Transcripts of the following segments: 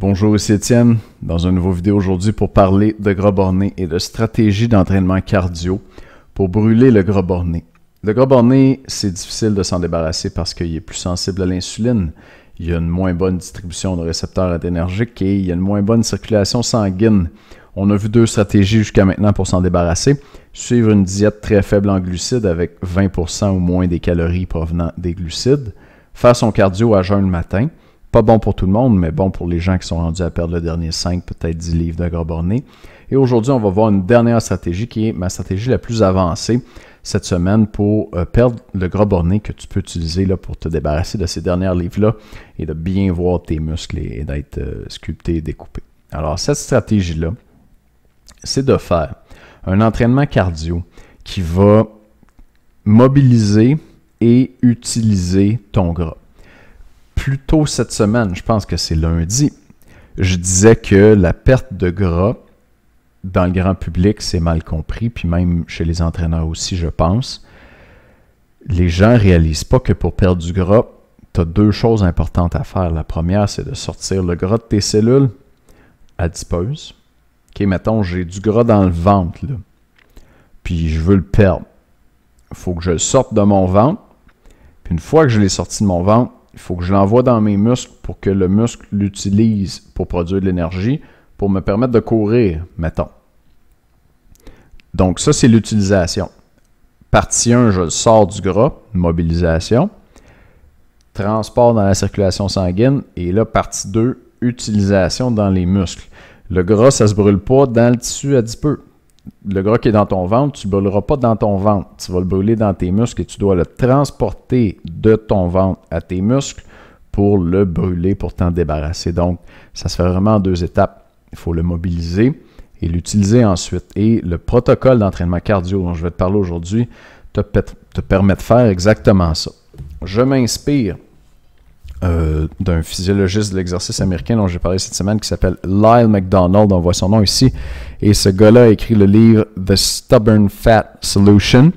Bonjour, ici Étienne, dans une nouvelle vidéo aujourd'hui pour parler de gras borné et de stratégie d'entraînement cardio pour brûler le gras borné. Le gras borné, c'est difficile de s'en débarrasser parce qu'il est plus sensible à l'insuline, il y a une moins bonne distribution de récepteurs adrénergiques et il y a une moins bonne circulation sanguine. On a vu deux stratégies jusqu'à maintenant pour s'en débarrasser. Suivre une diète très faible en glucides avec 20% ou moins des calories provenant des glucides. Faire son cardio à jeun le matin. Pas bon pour tout le monde, mais bon pour les gens qui sont rendus à perdre le dernier 5, peut-être 10 livres de gras borné. Et aujourd'hui, on va voir une dernière stratégie qui est ma stratégie la plus avancée cette semaine pour perdre le gras borné que tu peux utiliser là, pour te débarrasser de ces derniers livres-là et de bien voir tes muscles et d'être sculpté et découpé. Alors, cette stratégie-là, c'est de faire un entraînement cardio qui va mobiliser et utiliser ton gras. Plus tôt cette semaine, je pense que c'est lundi, je disais que la perte de gras dans le grand public, c'est mal compris, puis même chez les entraîneurs aussi, je pense. Les gens ne réalisent pas que pour perdre du gras, tu as deux choses importantes à faire. La première, c'est de sortir le gras de tes cellules adipeuses. OK, mettons, j'ai du gras dans le ventre, là, puis je veux le perdre. Il faut que je le sorte de mon ventre, puis une fois que je l'ai sorti de mon ventre, il faut que je l'envoie dans mes muscles pour que le muscle l'utilise pour produire de l'énergie, pour me permettre de courir, mettons. Donc ça, c'est l'utilisation. Partie 1, je le sors du gras, mobilisation. Transport dans la circulation sanguine. Et là, partie 2, utilisation dans les muscles. Le gras, ça ne se brûle pas dans le tissu adipeux. Le gras qui est dans ton ventre, tu ne le brûleras pas dans ton ventre. Tu vas le brûler dans tes muscles et tu dois le transporter de ton ventre à tes muscles pour le brûler, pour t'en débarrasser. Donc, ça se fait vraiment en deux étapes. Il faut le mobiliser et l'utiliser ensuite. Et le protocole d'entraînement cardio dont je vais te parler aujourd'hui te permet de faire exactement ça. Je m'inspire d'un physiologiste de l'exercice américain dont j'ai parlé cette semaine qui s'appelle Lyle McDonald, on voit son nom ici, et ce gars-là a écrit le livre The Stubborn Fat Solution.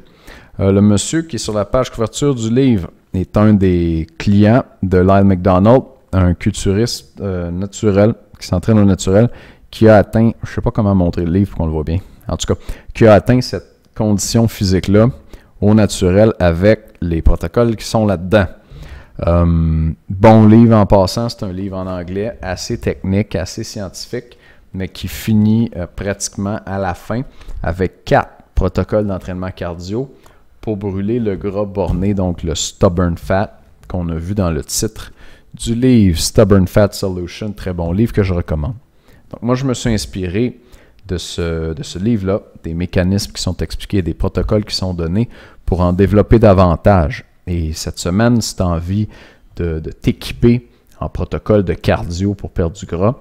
Le monsieur qui est sur la page couverture du livre est un des clients de Lyle McDonald, un culturiste naturel qui s'entraîne au naturel, qui a atteint, je ne sais pas comment montrer le livre pour qu'on le voit bien, en tout cas, qui a atteint cette condition physique-là au naturel avec les protocoles qui sont là-dedans. Bon livre en passant, c'est un livre en anglais assez technique, assez scientifique, mais qui finit pratiquement à la fin avec 4 protocoles d'entraînement cardio pour brûler le gras borné, donc le Stubborn Fat qu'on a vu dans le titre du livre Stubborn Fat Solution, très bon livre que je recommande. Donc moi je me suis inspiré de ce livre-là, des mécanismes qui sont expliqués, des protocoles qui sont donnés pour en développer davantage. Et cette semaine, si tu as envie de t'équiper en protocole de cardio pour perdre du gras,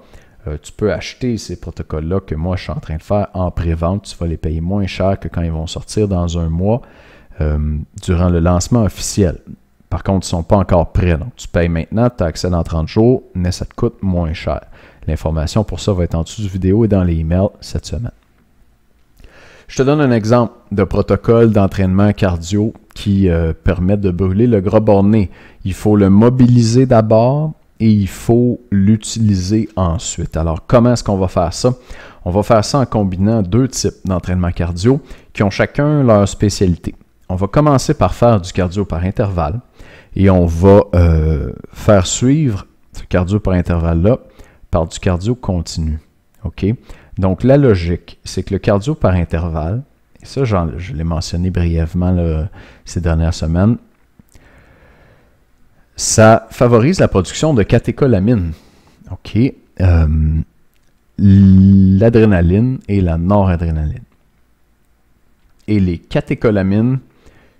tu peux acheter ces protocoles-là que moi je suis en train de faire en pré-vente. Tu vas les payer moins cher que quand ils vont sortir dans un mois durant le lancement officiel. Par contre, ils ne sont pas encore prêts. Donc, tu payes maintenant, tu as accès dans 30 jours, mais ça te coûte moins cher. L'information pour ça va être en dessous de la vidéo et dans les emails cette semaine. Je te donne un exemple de protocole d'entraînement cardio qui permet de brûler le gras borné. Il faut le mobiliser d'abord et il faut l'utiliser ensuite. Alors, comment est-ce qu'on va faire ça? On va faire ça en combinant deux types d'entraînement cardio qui ont chacun leur spécialité. On va commencer par faire du cardio par intervalle et on va faire suivre ce cardio par intervalle-là par du cardio continu. OK? Donc, la logique, c'est que le cardio par intervalle, et ça, je l'ai mentionné brièvement là, ces dernières semaines, ça favorise la production de catécholamines. OK? L'adrénaline et la noradrénaline. Et les catécholamines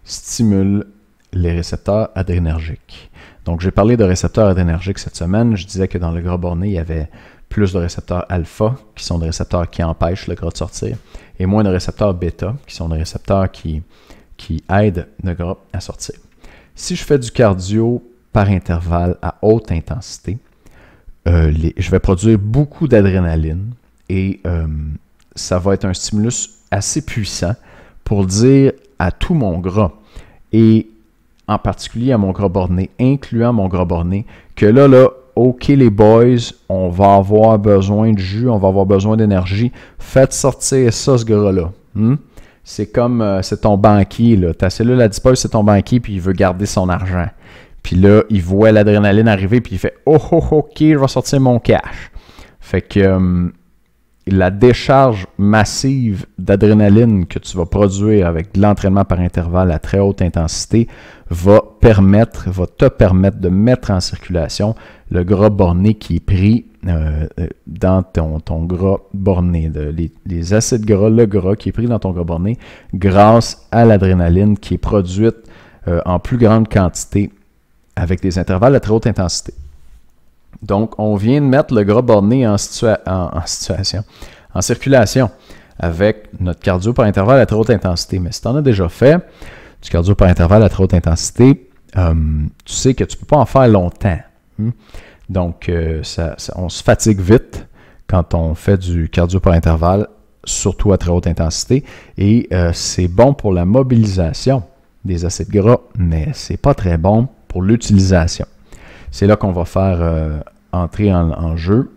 stimulent les récepteurs adrénergiques. Donc, j'ai parlé de récepteurs adrénergiques cette semaine. Je disais que dans le gras borné, il y avait plus de récepteurs alpha, qui sont des récepteurs qui empêchent le gras de sortir, et moins de récepteurs bêta, qui sont des récepteurs qui aident le gras à sortir. Si je fais du cardio par intervalle à haute intensité, je vais produire beaucoup d'adrénaline et ça va être un stimulus assez puissant pour dire à tout mon gras, et en particulier à mon gras borné, incluant mon gras borné, que là, OK les boys, on va avoir besoin de jus, on va avoir besoin d'énergie. Faites sortir ça, ce gras-là. C'est comme, c'est ton banquier, là. Ta cellule adipeuse, c'est ton banquier, puis il veut garder son argent. Puis là, il voit l'adrénaline arriver, puis il fait « Oh, oh, OK, je vais sortir mon cash. » Fait que la décharge massive d'adrénaline que tu vas produire avec de l'entraînement par intervalle à très haute intensité va te permettre de mettre en circulation le gras borné qui est pris dans ton gras borné, les acides gras, le gras qui est pris dans ton gras borné grâce à l'adrénaline qui est produite en plus grande quantité avec des intervalles à très haute intensité. Donc, on vient de mettre le gras borné en circulation avec notre cardio par intervalle à très haute intensité. Mais si tu en as déjà fait du cardio par intervalle à très haute intensité, tu sais que tu ne peux pas en faire longtemps. Donc, on se fatigue vite quand on fait du cardio par intervalle, surtout à très haute intensité. Et c'est bon pour la mobilisation des acides gras, mais ce n'est pas très bon pour l'utilisation. C'est là qu'on va faire entrer en jeu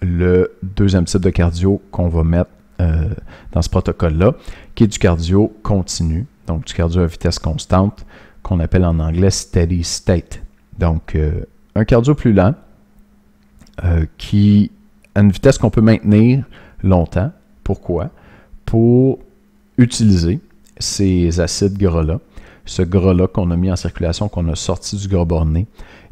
le deuxième type de cardio qu'on va mettre dans ce protocole-là, qui est du cardio continu, donc du cardio à vitesse constante, qu'on appelle en anglais steady state. Donc, un cardio plus lent, qui a une vitesse qu'on peut maintenir longtemps. Pourquoi? Pour utiliser ces acides gras-là, ce gras-là qu'on a mis en circulation, qu'on a sorti du gras borné,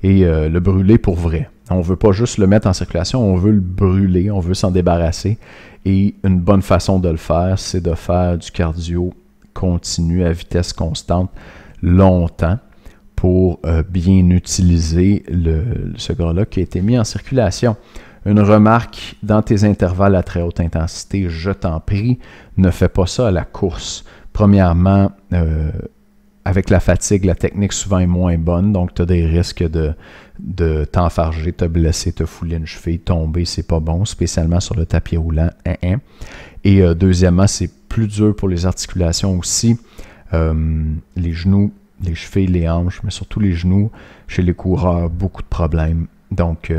et le brûler pour vrai. On ne veut pas juste le mettre en circulation, on veut le brûler, on veut s'en débarrasser. Et une bonne façon de le faire, c'est de faire du cardio continu à vitesse constante longtemps pour bien utiliser ce gras-là qui a été mis en circulation. Une remarque, dans tes intervalles à très haute intensité, je t'en prie, ne fais pas ça à la course. Premièrement, avec la fatigue, la technique souvent est moins bonne, donc tu as des risques de t'enfarger, te blesser, te fouler une cheville, tomber, c'est pas bon, spécialement sur le tapis roulant. Et deuxièmement, c'est plus dur pour les articulations aussi, les genoux, les chevilles, les hanches, mais surtout les genoux, chez les coureurs, beaucoup de problèmes. Donc,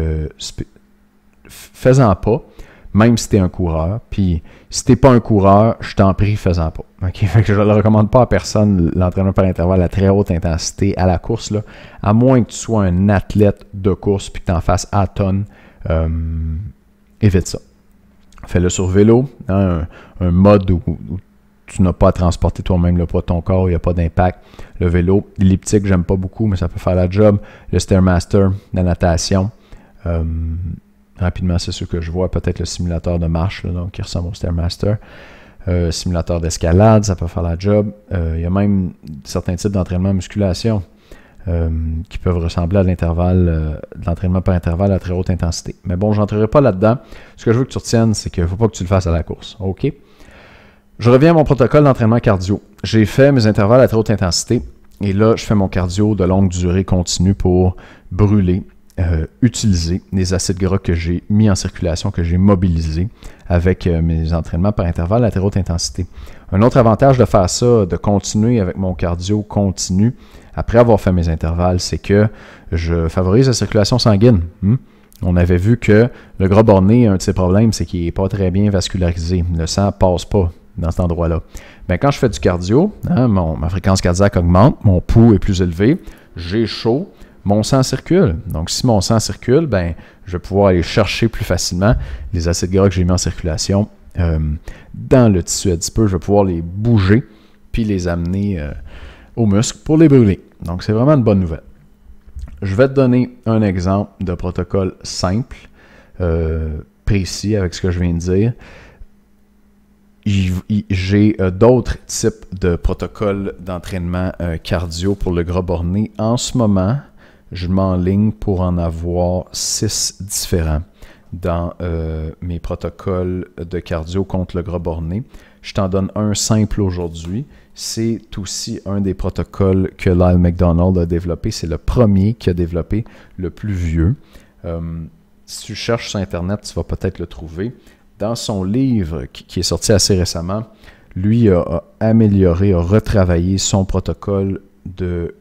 fais-en pas, même si tu es un coureur. Puis, si tu n'es pas un coureur, je t'en prie, fais-en pas. Okay? Fait que je ne le recommande pas à personne, l'entraînement par intervalle à très haute intensité à la course, là, à moins que tu sois un athlète de course puis que tu en fasses à tonne. Évite ça. Fais-le sur vélo, hein, un mode où tu n'as pas à transporter toi-même le poids de ton corps, il n'y a pas d'impact. Le vélo, l'elliptique, j'aime pas beaucoup, mais ça peut faire la job. Le Stairmaster, la natation. Rapidement, c'est ce que je vois. Peut-être le simulateur de marche, là, donc qui ressemble au Stairmaster. Simulateur d'escalade, ça peut faire la job. Il y a même certains types d'entraînement en musculation qui peuvent ressembler à l'intervalle, de l'entraînement par intervalle à très haute intensité. Mais bon, je n'entrerai pas là-dedans. Ce que je veux que tu retiennes, c'est qu'il ne faut pas que tu le fasses à la course. OK? Je reviens à mon protocole d'entraînement cardio. J'ai fait mes intervalles à très haute intensité et là, je fais mon cardio de longue durée continue pour brûler, utiliser les acides gras que j'ai mis en circulation, que j'ai mobilisés avec mes entraînements par intervalle à très haute intensité. Un autre avantage de faire ça, de continuer avec mon cardio continu après avoir fait mes intervalles, c'est que je favorise la circulation sanguine. On avait vu que le gras borné, un de ses problèmes, c'est qu'il n'est pas très bien vascularisé. Le sang ne passe pas dans cet endroit-là. Bien, quand je fais du cardio, ma fréquence cardiaque augmente, mon pouls est plus élevé, j'ai chaud, mon sang circule. Donc, si mon sang circule, ben, je vais pouvoir aller chercher plus facilement les acides gras que j'ai mis en circulation dans le tissu adipeux. Je vais pouvoir les bouger puis les amener aux muscles pour les brûler. Donc, c'est vraiment une bonne nouvelle. Je vais te donner un exemple de protocole simple, précis avec ce que je viens de dire. J'ai d'autres types de protocoles d'entraînement cardio pour le gras borné. En ce moment, je m'enligne pour en avoir 6 différents dans mes protocoles de cardio contre le gras borné. Je t'en donne un simple aujourd'hui. C'est aussi un des protocoles que Lyle McDonald a développé. C'est le premier qui a développé, le plus vieux. Si tu cherches sur Internet, tu vas peut-être le trouver. Dans son livre qui est sorti assez récemment, lui a amélioré, a retravaillé son protocole de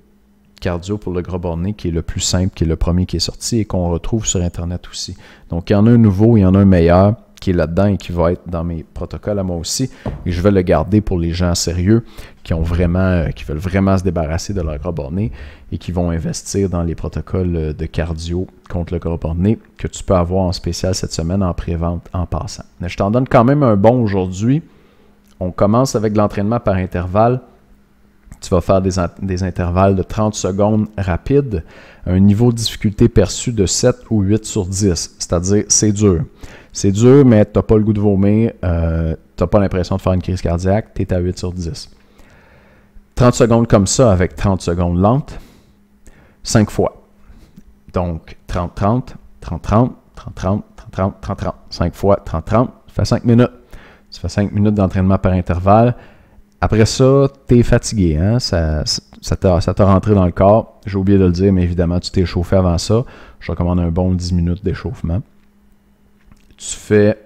cardio pour le gras borné qui est le plus simple, qui est le premier qui est sorti et qu'on retrouve sur Internet aussi. Donc, il y en a un nouveau, il y en a un meilleur qui est là-dedans et qui va être dans mes protocoles à moi aussi. Et je vais le garder pour les gens sérieux qui veulent vraiment se débarrasser de leur gras borné et qui vont investir dans les protocoles de cardio contre le gras borné que tu peux avoir en spécial cette semaine en pré-vente en passant. Mais je t'en donne quand même un bon aujourd'hui. On commence avec de l'entraînement par intervalle. Tu vas faire des intervalles de 30 secondes rapides, un niveau de difficulté perçu de 7 ou 8 sur 10, c'est-à-dire c'est dur. C'est dur, mais tu n'as pas le goût de vomir, tu n'as pas l'impression de faire une crise cardiaque, tu es à 8 sur 10. 30 secondes comme ça avec 30 secondes lentes, 5 fois. Donc 30-30, 30-30, 30-30, 30-30, 30-30, 5 fois 30-30, ça fait 5 minutes. Ça fait 5 minutes d'entraînement par intervalle. Après ça, tu es fatigué, hein? Ça t'a rentré dans le corps. J'ai oublié de le dire, mais évidemment, tu t'es chauffé avant ça. Je recommande un bon 10 minutes d'échauffement. Tu fais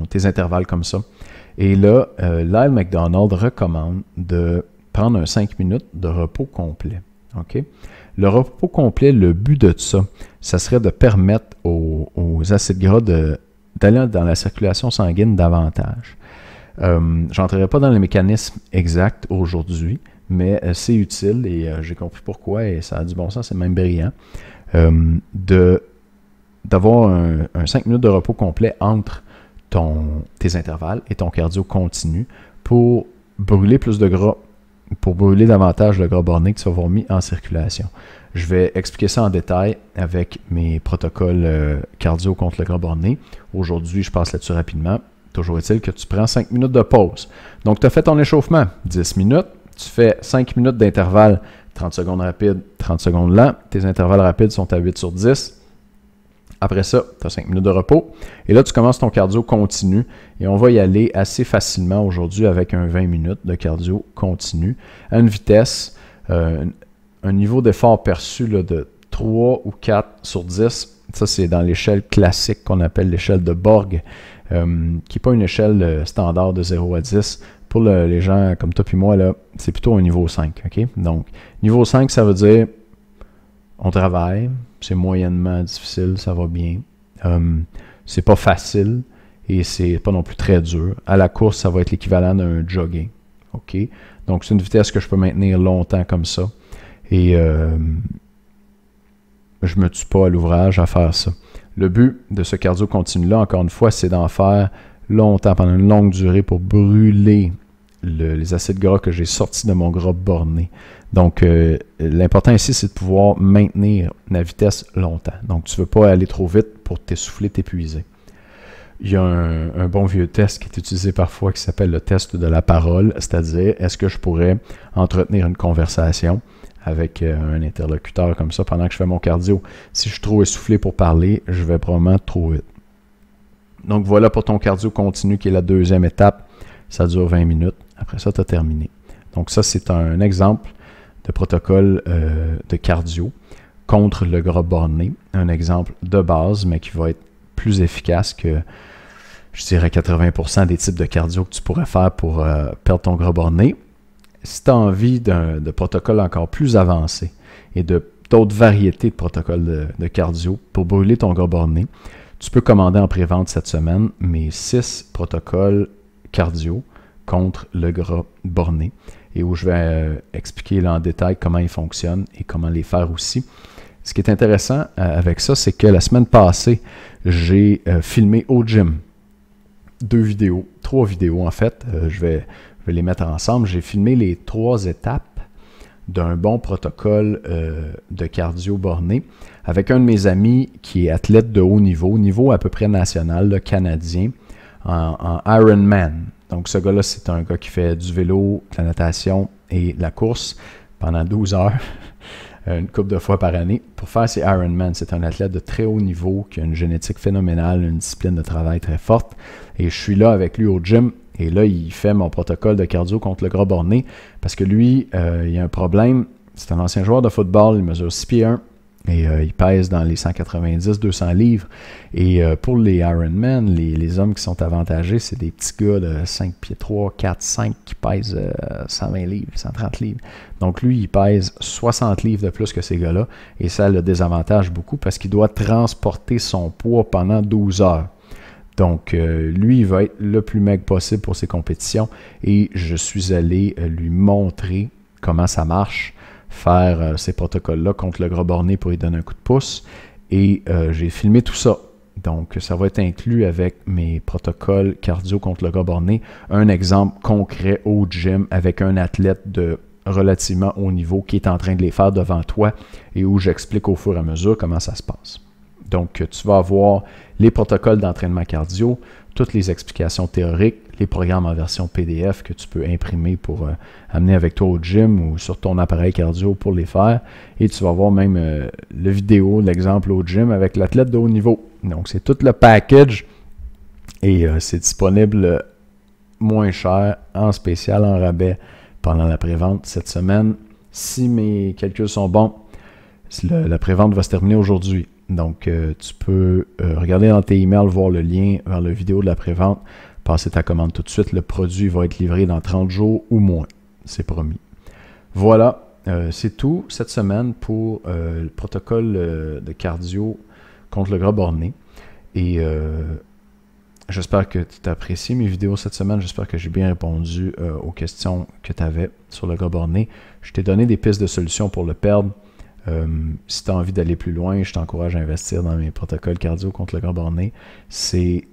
tes intervalles comme ça. Et là, Lyle McDonald recommande de prendre un 5 minutes de repos complet. OK? Le repos complet, le but de ça serait de permettre aux acides gras d'aller dans la circulation sanguine davantage. Je n'entrerai pas dans les mécanismes exacts aujourd'hui, mais c'est utile et j'ai compris pourquoi et ça a du bon sens, c'est même brillant, d'avoir un 5 minutes de repos complet entre tes intervalles et ton cardio continu pour brûler plus de gras, pour brûler davantage le gras borné que tu vas avoir mis en circulation. Je vais expliquer ça en détail avec mes protocoles cardio contre le gras borné. Aujourd'hui, je passe là-dessus rapidement. Toujours est-il que tu prends 5 minutes de pause. Donc, tu as fait ton échauffement, 10 minutes. Tu fais 5 minutes d'intervalle, 30 secondes rapides, 30 secondes lents. Tes intervalles rapides sont à 8 sur 10. Après ça, tu as 5 minutes de repos. Et là, tu commences ton cardio continu. Et on va y aller assez facilement aujourd'hui avec un 20 minutes de cardio continu à une vitesse, un niveau d'effort perçu là, de 3 ou 4 sur 10. Ça, c'est dans l'échelle classique qu'on appelle l'échelle de Borg, qui n'est pas une échelle standard de 0 à 10. Pour les gens comme toi et moi, là, c'est plutôt un niveau 5. Okay? Donc, niveau 5, ça veut dire on travaille, c'est moyennement difficile, ça va bien. C'est pas facile et c'est pas non plus très dur. À la course, ça va être l'équivalent d'un jogging. Okay? Donc, c'est une vitesse que je peux maintenir longtemps comme ça. Et je ne me tue pas à l'ouvrage à faire ça. Le but de ce cardio continu-là, encore une fois, c'est d'en faire longtemps, pendant une longue durée pour brûler les acides gras que j'ai sortis de mon gras borné. Donc, l'important ici, c'est de pouvoir maintenir la vitesse longtemps. Donc, tu ne veux pas aller trop vite pour t'essouffler, t'épuiser. Il y a un bon vieux test qui est utilisé parfois qui s'appelle le test de la parole, c'est-à-dire, est-ce que je pourrais entretenir une conversation avec un interlocuteur comme ça pendant que je fais mon cardio. Si je suis trop essoufflé pour parler, je vais probablement trop vite. Donc voilà pour ton cardio continu qui est la deuxième étape. Ça dure 20 minutes. Après ça, tu as terminé. Donc ça, c'est un exemple de protocole de cardio contre le gras borné. Un exemple de base, mais qui va être plus efficace que, je dirais, 80% des types de cardio que tu pourrais faire pour perdre ton gras borné. Si tu as envie de protocoles encore plus avancés et d'autres variétés de protocoles de cardio pour brûler ton gras borné, tu peux commander en pré-vente cette semaine mes 6 protocoles cardio contre le gras borné et où je vais expliquer là en détail comment ils fonctionnent et comment les faire aussi. Ce qui est intéressant avec ça, c'est que la semaine passée, j'ai filmé au gym 3 vidéos en fait. Je vais les mettre ensemble. J'ai filmé les 3 étapes d'un bon protocole de cardio borné avec un de mes amis qui est athlète de haut niveau à peu près national, là, canadien, en Ironman. Donc ce gars-là, c'est un gars qui fait du vélo, de la natation et de la course pendant 12 heures, une couple de fois par année. Pour faire ses Ironman, c'est un athlète de très haut niveau qui a une génétique phénoménale, une discipline de travail très forte. Et je suis là avec lui au gym. Et là, il fait mon protocole de cardio contre le gras borné parce que lui, il a un problème. C'est un ancien joueur de football. Il mesure 6 pieds 1. Et il pèse dans les 190-200 livres. Et pour les Ironman, les hommes qui sont avantagés, c'est des petits gars de 5 pieds 3, 4, 5 qui pèsent 120 livres, 130 livres. Donc lui, il pèse 60 livres de plus que ces gars-là. Et ça le désavantage beaucoup parce qu'il doit transporter son poids pendant 12 heures. Donc, lui, il va être le plus maigre possible pour ses compétitions. Et je suis allé lui montrer comment ça marche, faire ces protocoles-là contre le gras borné pour lui donner un coup de pouce. Et j'ai filmé tout ça. Donc, ça va être inclus avec mes protocoles cardio contre le gras borné. Un exemple concret au gym avec un athlète de relativement haut niveau qui est en train de les faire devant toi et où j'explique au fur et à mesure comment ça se passe. Donc, tu vas avoir les protocoles d'entraînement cardio, toutes les explications théoriques, les programmes en version PDF que tu peux imprimer pour amener avec toi au gym ou sur ton appareil cardio pour les faire. Et tu vas voir même le vidéo, l'exemple au gym avec l'athlète de haut niveau. Donc, c'est tout le package et c'est disponible moins cher, en spécial, en rabais pendant la prévente cette semaine. Si mes calculs sont bons, la prévente va se terminer aujourd'hui. Donc, tu peux regarder dans tes emails, voir le lien vers la vidéo de la prévente, passer ta commande tout de suite. Le produit va être livré dans 30 jours ou moins. C'est promis. Voilà, c'est tout cette semaine pour le protocole de cardio contre le gras borné. Et j'espère que tu as apprécié mes vidéos cette semaine. J'espère que j'ai bien répondu aux questions que tu avais sur le gras borné. Je t'ai donné des pistes de solutions pour le perdre. Si tu as envie d'aller plus loin, je t'encourage à investir dans mes protocoles cardio contre le gras borné. C'est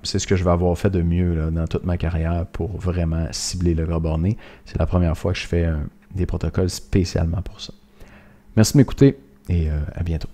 ce que je vais avoir fait de mieux là, dans toute ma carrière pour vraiment cibler le gras borné. C'est la première fois que je fais des protocoles spécialement pour ça. Merci de m'écouter et à bientôt.